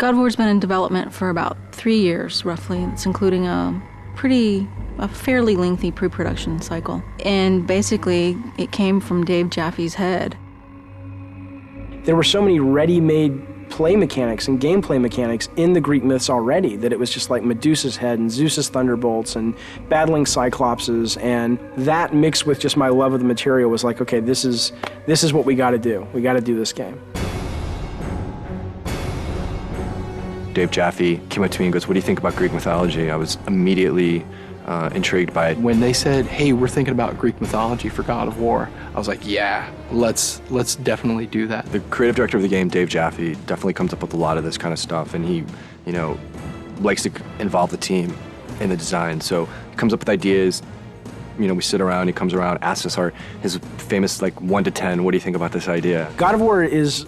God of War's been in development for about 3 years, roughly. It's including a fairly lengthy pre-production cycle. And basically, it came from Dave Jaffe's head. There were so many ready-made play mechanics and gameplay mechanics in the Greek myths already that it was just like Medusa's head and Zeus's thunderbolts and battling Cyclopses, and that mixed with just my love of the material was like, okay, this is what we got to do. We got to do this game. Dave Jaffe came up to me and goes, "What do you think about Greek mythology?" I was immediately intrigued by it. When they said, "Hey, we're thinking about Greek mythology for God of War," I was like, "Yeah, let's definitely do that." The creative director of the game, Dave Jaffe, definitely comes up with a lot of this kind of stuff, and he, likes to involve the team in the design. So he comes up with ideas. We sit around. He comes around, asks us his famous 1 to 10. What do you think about this idea? God of War is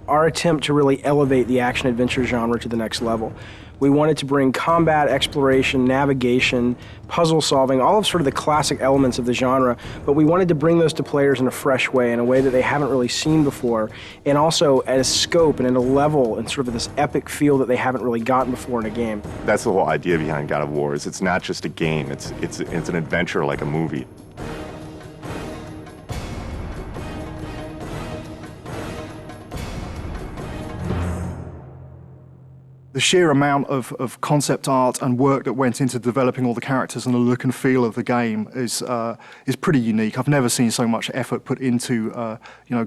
our attempt to really elevate the action-adventure genre to the next level. We wanted to bring combat, exploration, navigation, puzzle solving, all of sort of the classic elements of the genre, but we wanted to bring those to players in a fresh way, in a way that they haven't really seen before, and also at a scope and at a level and sort of this epic feel that they haven't really gotten before in a game. That's the whole idea behind God of War, is it's not just a game, it's an adventure like a movie. The sheer amount of concept art and work that went into developing all the characters and the look and feel of the game is pretty unique. I've never seen so much effort put into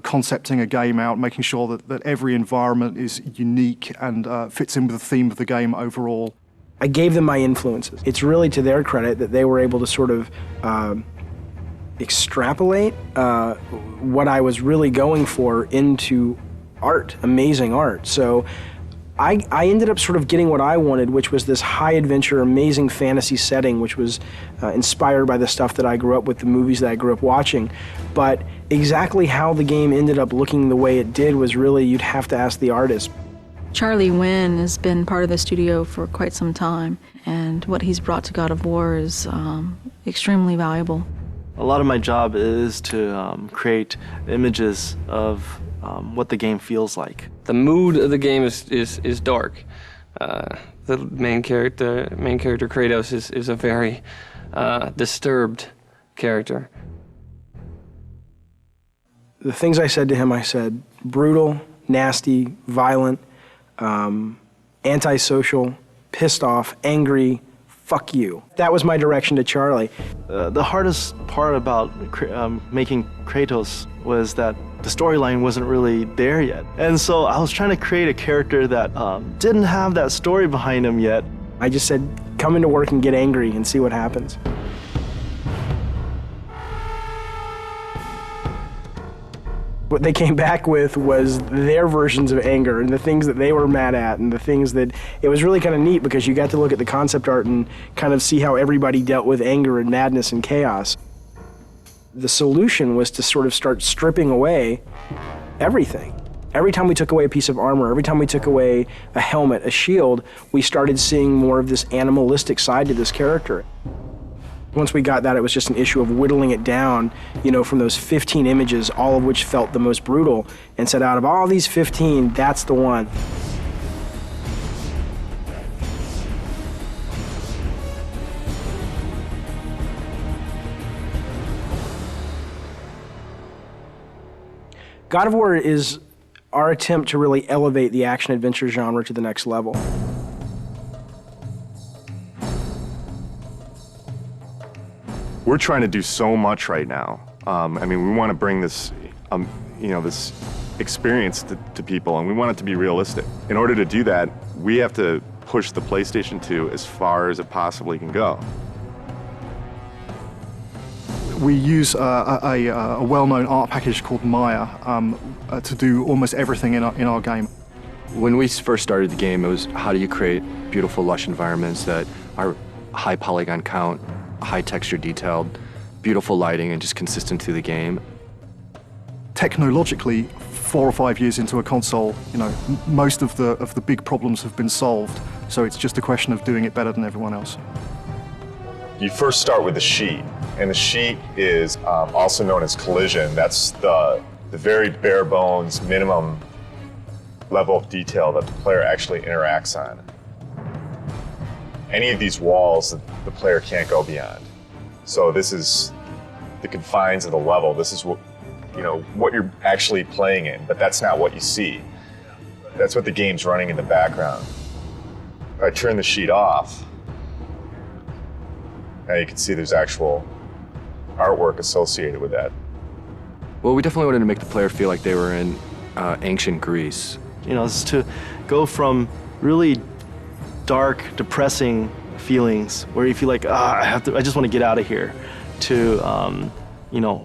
concepting a game out, making sure that every environment is unique and fits in with the theme of the game overall. I gave them my influences. It's really to their credit that they were able to sort of extrapolate what I was really going for into art, amazing art. So I ended up sort of getting what I wanted, which was this high adventure, amazing fantasy setting, which was inspired by the stuff that I grew up with, the movies that I grew up watching. But exactly how the game ended up looking the way it did was really, you'd have to ask the artist. Charlie Wynn has been part of the studio for quite some time, and what he's brought to God of War is extremely valuable. A lot of my job is to create images of what the game feels like. The mood of the game is dark. The main character Kratos is a very disturbed character. The things I said to him, I said brutal, nasty, violent, antisocial, pissed off, angry, fuck you. That was my direction to Charlie. The hardest part about making Kratos was that the storyline wasn't really there yet. And so I was trying to create a character that didn't have that story behind him yet. I just said, come into work and get angry and see what happens. What they came back with was their versions of anger and the things that they were mad at and the things that, it was really kind of neat because you got to look at the concept art and kind of see how everybody dealt with anger and madness and chaos. The solution was to sort of start stripping away everything. Every time we took away a piece of armor, every time we took away a helmet, a shield, we started seeing more of this animalistic side to this character. Once we got that, it was just an issue of whittling it down, from those 15 images, all of which felt the most brutal, and said, out of all these 15, that's the one. God of War is our attempt to really elevate the action-adventure genre to the next level. We're trying to do so much right now. We want to bring this, this experience to people, and we want it to be realistic. In order to do that, we have to push the PlayStation 2 as far as it possibly can go. We use a well-known art package called Maya to do almost everything in our game. When we first started the game, it was how do you create beautiful, lush environments that are high polygon count, high texture detailed, beautiful lighting, and just consistent through the game. Technologically, 4 or 5 years into a console, most of the big problems have been solved. So it's just a question of doing it better than everyone else. You first start with the sheet, and the sheet is also known as collision. That's the very bare bones minimum level of detail that the player actually interacts on. Any of these walls that the player can't go beyond. So this is the confines of the level. This is what, what you're actually playing in, but that's not what you see. That's what the game's running in the background. If I turn the sheet off, now you can see there's actual artwork associated with that. Well, we definitely wanted to make the player feel like they were in ancient Greece. It's to go from really dark, depressing feelings where you feel like, I just want to get out of here, to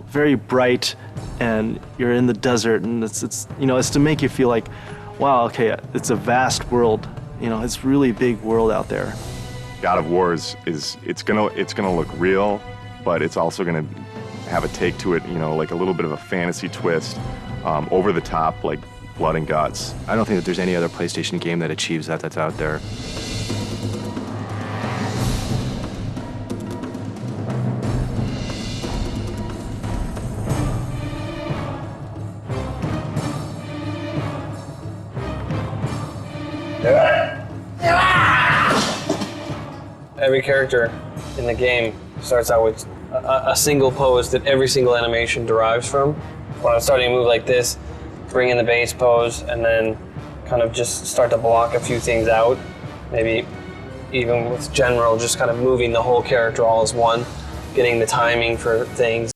very bright, and you're in the desert, and it's to make you feel like, wow, okay, it's a vast world. It's really a big world out there. God of War is it's gonna look real, but it's also gonna have a take to it, like a little bit of a fantasy twist, over the top, like blood and guts. I don't think that there's any other PlayStation game that achieves that that's out there. Every character in the game starts out with a single pose that every single animation derives from. When I'm starting to move like this, bring in the base pose, and then kind of just start to block a few things out. Maybe even with general, just kind of moving the whole character all as one, getting the timing for things.